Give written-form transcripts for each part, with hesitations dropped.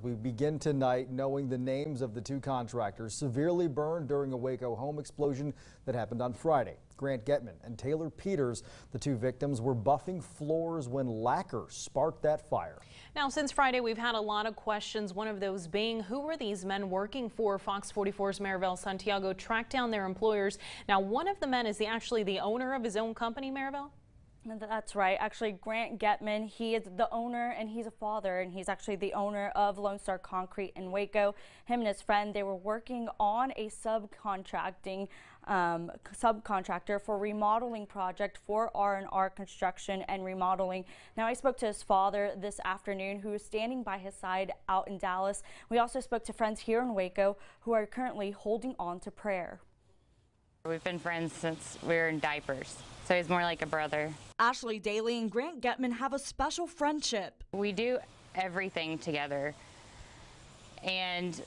We begin tonight knowing the names of the two contractors severely burned during a Waco home explosion that happened on Friday. Grant Getman and Taylor Peters, the two victims, were buffing floors when lacquer sparked that fire. Now, since Friday, we've had a lot of questions, one of those being, who were these men working for? Fox 44's Maribel Santiago tracked down their employers. Now, one of the men is actually the owner of his own company, Maribel? That's right. Actually, Grant Getman, he is the owner and he's a father, and he's actually the owner of Lone Star Concrete in Waco. Him and his friend, they were working on a subcontractor for remodeling project for R&R Construction and Remodeling. Now, I spoke to his father this afternoon, who is standing by his side out in Dallas. We also spoke to friends here in Waco who are currently holding on to prayer. We've been friends since we were in diapers, so he's more like a brother. Ashley Daly and Grant Getman have a special friendship. We do everything together, and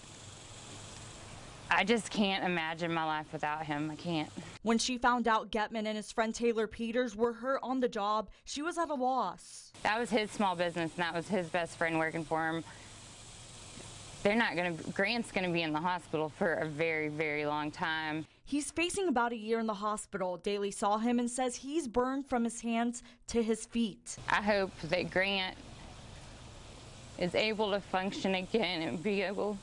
I just can't imagine my life without him. I can't. When she found out Getman and his friend Taylor Peters were hurt on the job, she was at a loss. That was his small business, and that was his best friend working for him. Grant's gonna be in the hospital for a very, very long time. He's facing about a year in the hospital. Daly saw him and says he's burned from his hands to his feet. I hope that Grant is able to function again and be able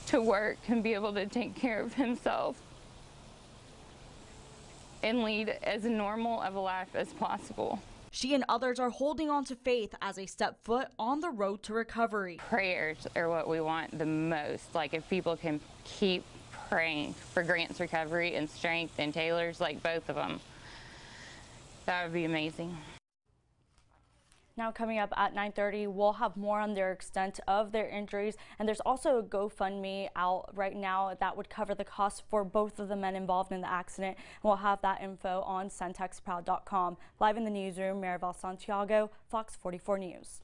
to work and be able to take care of himself and lead as normal of a life as possible. She and others are holding on to faith as they step foot on the road to recovery. Prayers are what we want the most. Like, if people can keep praying for Grant's recovery and strength, and Taylor's, like both of them, that would be amazing. Now, coming up at 9:30, we'll have more on their extent of their injuries, and there's also a GoFundMe out right now that would cover the cost for both of the men involved in the accident. We'll have that info on centexproud.com. Live in the newsroom, Maribel Santiago, Fox 44 News.